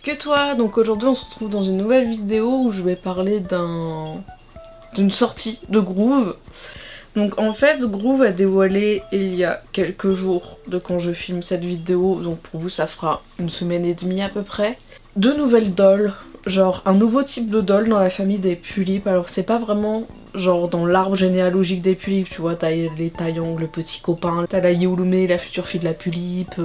que toi. Donc aujourd'hui on se retrouve dans une nouvelle vidéo où je vais parler d'une sortie de Groove. Donc en fait Groove a dévoilé il y a quelques jours de quand je filme cette vidéo, donc pour vous ça fera une semaine et demie à peu près, deux nouvelles dolls, genre un nouveau type de doll dans la famille des Pulip. Alors c'est pas vraiment genre dans l'arbre généalogique des Pulip, tu vois, t'as les Taeyong, le petit copain, t'as la Yeolume, la future fille de la Pulip,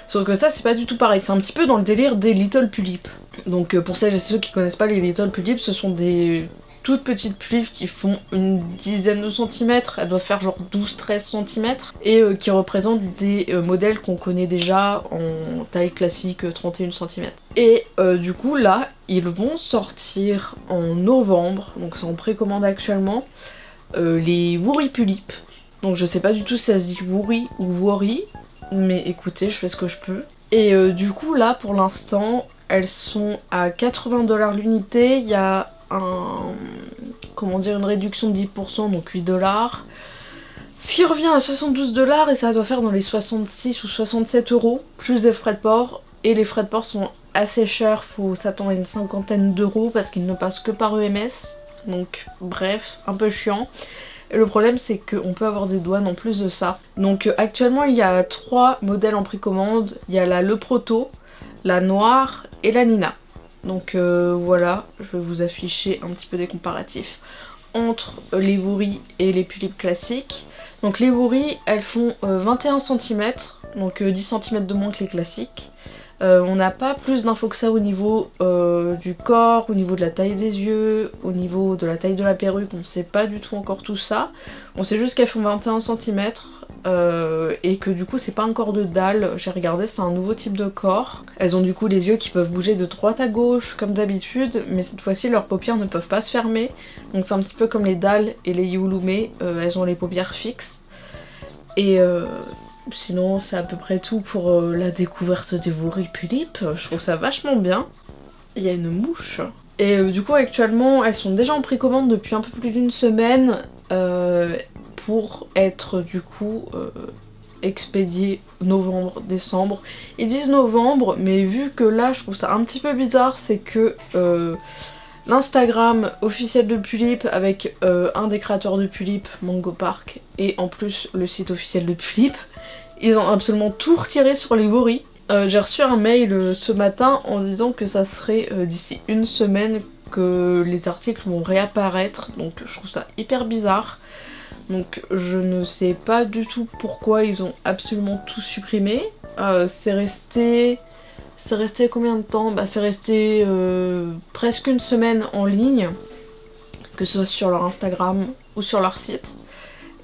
sauf que ça c'est pas du tout pareil, c'est un petit peu dans le délire des Little Pulip. Donc pour celles et ceux qui connaissent pas les Little Pulip, ce sont des toutes petites pulipes qui font une dizaine de centimètres, elles doivent faire genre 12-13 centimètres, et qui représentent des modèles qu'on connaît déjà en taille classique 31 centimètres. Et du coup là, ils vont sortir en novembre, donc c'est en précommande actuellement, les Woori Pulip. Donc je sais pas du tout si ça se dit Woori ou Woori, mais écoutez, je fais ce que je peux. Et du coup là, pour l'instant, elles sont à 80$ l'unité, il y a une réduction de 10%, donc 8$. Ce qui revient à 72$ et ça doit faire dans les 66 ou 67€, plus des frais de port. Et les frais de port sont assez chers, faut s'attendre à une cinquantaine d'euros parce qu'ils ne passent que par EMS. Donc bref, un peu chiant. Et le problème c'est qu'on peut avoir des douanes en plus de ça. Donc actuellement il y a 3 modèles en précommande. Il y a la Le Proto, la Noire et la Nina. Donc voilà, je vais vous afficher un petit peu des comparatifs entre les Woori et les Pulip classiques. Donc les Woori, elles font 21 cm, donc 10 cm de moins que les classiques. On n'a pas plus d'infos que ça au niveau du corps, au niveau de la taille des yeux, au niveau de la taille de la perruque, on ne sait pas du tout encore tout ça. On sait juste qu'elles font 21 cm et que du coup c'est pas un corps de dalle, j'ai regardé, c'est un nouveau type de corps. Elles ont du coup les yeux qui peuvent bouger de droite à gauche comme d'habitude, mais cette fois-ci leurs paupières ne peuvent pas se fermer. Donc c'est un petit peu comme les dalles et les Yeolume, elles ont les paupières fixes. Et sinon c'est à peu près tout pour la découverte des Woori Pulip, je trouve ça vachement bien. Il y a une mouche. Et du coup actuellement elles sont déjà en précommande depuis un peu plus d'une semaine pour être du coup expédiées novembre, décembre. Ils disent novembre, mais vu que là je trouve ça un petit peu bizarre, c'est que l'Instagram officiel de Pulip avec un des créateurs de Pulip, Mango Park, et en plus le site officiel de Pulip, ils ont absolument tout retiré sur les Woori. J'ai reçu un mail ce matin en disant que ça serait d'ici une semaine que les articles vont réapparaître, donc je trouve ça hyper bizarre. Donc je ne sais pas du tout pourquoi ils ont absolument tout supprimé. C'est resté combien de temps? Bah c'est resté presque une semaine en ligne, que ce soit sur leur Instagram ou sur leur site.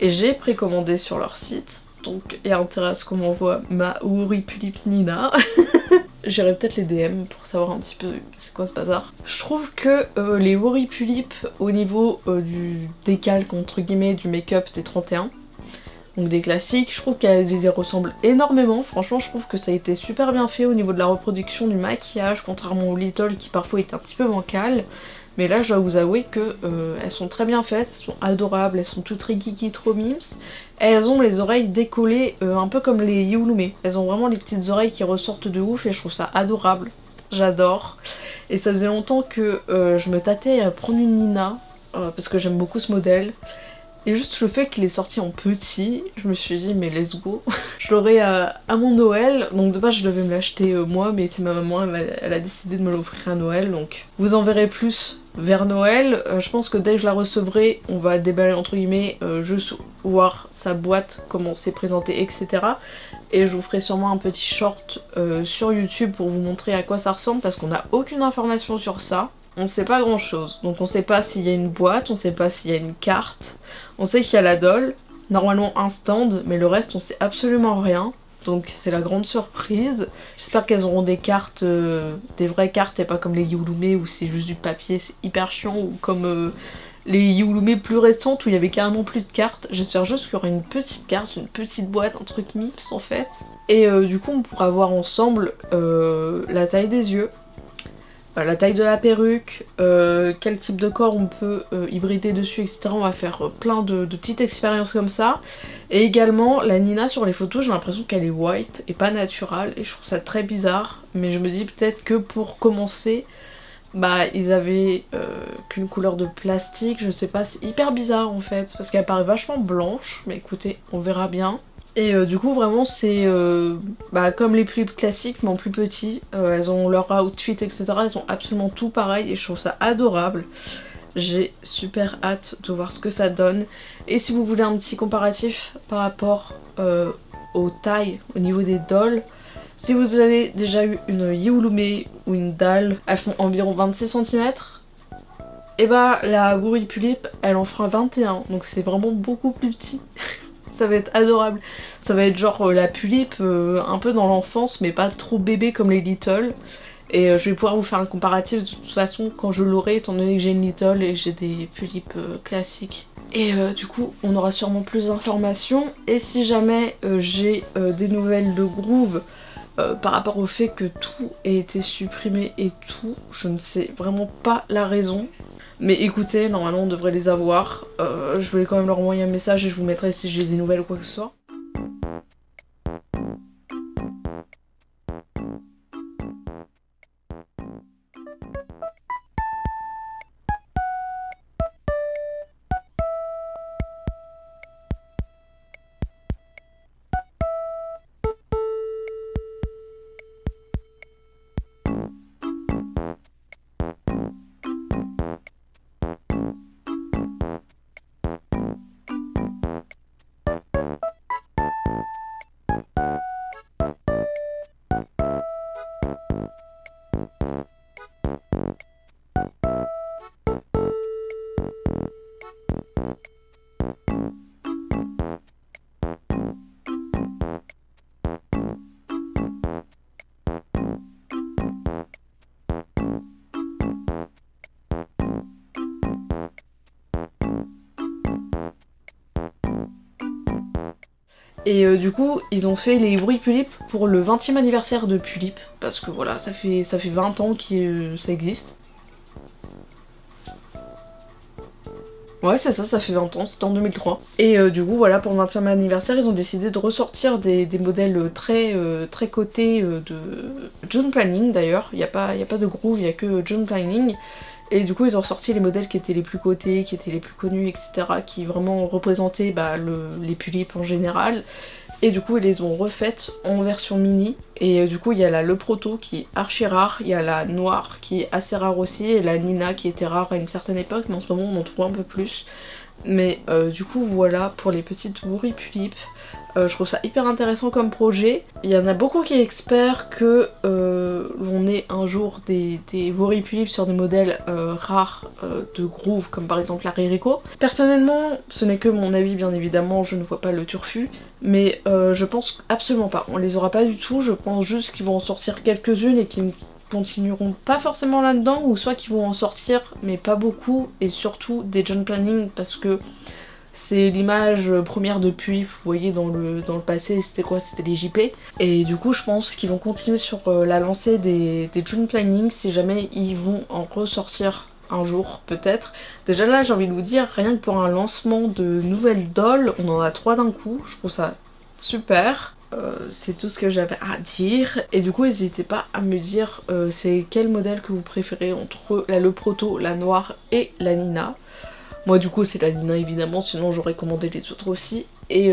Et j'ai précommandé sur leur site, donc il y a intérêt à ce qu'on m'envoie ma Woori Pulip Nina. J'irai peut-être les DM pour savoir un petit peu c'est quoi ce bazar. Je trouve que les Woori Pulip au niveau du décalque entre guillemets du make-up des 31, donc des classiques, je trouve qu'elles ressemblent énormément. Franchement je trouve que ça a été super bien fait au niveau de la reproduction du maquillage, contrairement aux Little qui parfois étaient un petit peu bancales. Mais là je dois vous avouer que elles sont très bien faites, elles sont adorables, elles sont toutes rikiki trop mimes. Elles ont les oreilles décollées un peu comme les Yeolume. Elles ont vraiment les petites oreilles qui ressortent de ouf et je trouve ça adorable. J'adore. Et ça faisait longtemps que je me tâtais à prendre une Nina parce que j'aime beaucoup ce modèle. Et juste le fait qu'il est sorti en petit, je me suis dit mais let's go. Je l'aurai à mon Noël, donc de base je devais me l'acheter moi, mais c'est ma maman, elle a décidé de me l'offrir à Noël, donc vous en verrez plus vers Noël. Je pense que dès que je la recevrai, on va déballer entre guillemets, juste voir sa boîte, comment c'est présenté, etc. Et je vous ferai sûrement un petit short sur YouTube pour vous montrer à quoi ça ressemble, parce qu'on n'a aucune information sur ça. On sait pas grand chose, donc on sait pas s'il y a une boîte, on sait pas s'il y a une carte, on sait qu'il y a la doll, normalement un stand, mais le reste on sait absolument rien, donc c'est la grande surprise. J'espère qu'elles auront des cartes, des vraies cartes et pas comme les Yeolume où c'est juste du papier, c'est hyper chiant, ou comme les Yeolume plus récentes où il y avait carrément plus de cartes. J'espère juste qu'il y aura une petite carte, une petite boîte, un truc mips en fait. Et du coup on pourra voir ensemble la taille des yeux. la taille de la perruque, quel type de corps on peut hybrider dessus, etc. On va faire plein de petites expériences comme ça. Et également la Nina sur les photos, j'ai l'impression qu'elle est white et pas naturelle et je trouve ça très bizarre. Mais je me dis peut-être que pour commencer, bah ils avaient qu'une couleur de plastique, je sais pas, c'est hyper bizarre en fait. Parce qu'elle paraît vachement blanche, mais écoutez, on verra bien. Et du coup vraiment c'est comme les Pulips classiques mais en plus petit. Elles ont leur outfit etc, elles ont absolument tout pareil et je trouve ça adorable. J'ai super hâte de voir ce que ça donne. Et si vous voulez un petit comparatif par rapport aux tailles au niveau des dolls, si vous avez déjà eu une Yewulume ou une dalle, elles font environ 26 cm. Et bah la Gorille Pulip elle en fera 21, donc c'est vraiment beaucoup plus petit. Ça va être adorable. Ça va être genre la Pulip un peu dans l'enfance mais pas trop bébé comme les Little. Et je vais pouvoir vous faire un comparatif de toute façon quand je l'aurai étant donné que j'ai une Little et j'ai des Pulips classiques. Et du coup on aura sûrement plus d'informations. Et si jamais j'ai des nouvelles de Groove par rapport au fait que tout ait été supprimé et tout, je ne sais vraiment pas la raison. Mais écoutez, normalement on devrait les avoir. Je vais quand même leur envoyer un message et je vous mettrai si j'ai des nouvelles ou quoi que ce soit. Et du coup, ils ont fait les bruits Pulip pour le 20e anniversaire de Pulip. Parce que voilà, ça fait 20 ans que ça existe. Ouais, c'est ça, ça fait 20 ans, c'était en 2003. Et du coup, voilà, pour le 20e anniversaire, ils ont décidé de ressortir des modèles très cotés de June Planning d'ailleurs. Il n'y a pas de Groove, il n'y a que June Planning. Et du coup ils ont sorti les modèles qui étaient les plus cotés, qui étaient les plus connus, etc. Qui vraiment représentaient les Pulips en général. Et du coup ils les ont refaites en version mini. Et du coup il y a le Proto qui est archi rare, il y a la Noire qui est assez rare aussi, et la Nina qui était rare à une certaine époque, mais en ce moment on en trouve un peu plus. Mais du coup voilà pour les petites Gorille Pulip. Je trouve ça hyper intéressant comme projet. Il y en a beaucoup qui espèrent que l'on ait un jour des Gorille Pulip sur des modèles rares de Groove, comme par exemple la Ririko. Personnellement, ce n'est que mon avis bien évidemment, je ne vois pas le turfu, mais je pense absolument pas. On les aura pas du tout, je pense juste qu'ils vont en sortir quelques-unes et qu'ils ne continueront pas forcément là-dedans, ou soit qu'ils vont en sortir mais pas beaucoup, et surtout des June Planning parce que c'est l'image première de Pulip, vous voyez dans le passé c'était quoi? C'était les JP. Et du coup je pense qu'ils vont continuer sur la lancée des June Planning si jamais ils vont en ressortir un jour peut-être. Déjà là j'ai envie de vous dire, rien que pour un lancement de nouvelles dolls, on en a 3 d'un coup, je trouve ça super. C'est tout ce que j'avais à dire. Et du coup n'hésitez pas à me dire c'est quel modèle que vous préférez entre le Proto, la Noire et la Nina. Moi du coup c'est la Nina évidemment, sinon j'aurais commandé les autres aussi. Et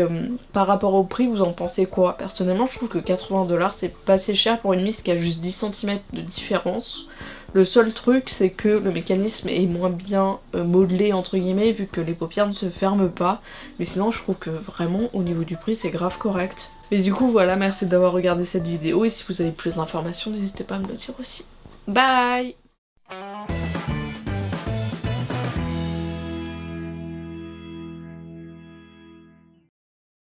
par rapport au prix, vous en pensez quoi? Personnellement je trouve que 80 $ c'est pas assez cher pour une miss qui a juste 10 cm de différence. Le seul truc c'est que le mécanisme est moins bien modelé entre guillemets vu que les paupières ne se ferment pas. Mais sinon je trouve que vraiment au niveau du prix c'est grave correct. Et du coup voilà, merci d'avoir regardé cette vidéo et si vous avez plus d'informations n'hésitez pas à me le dire aussi. Bye!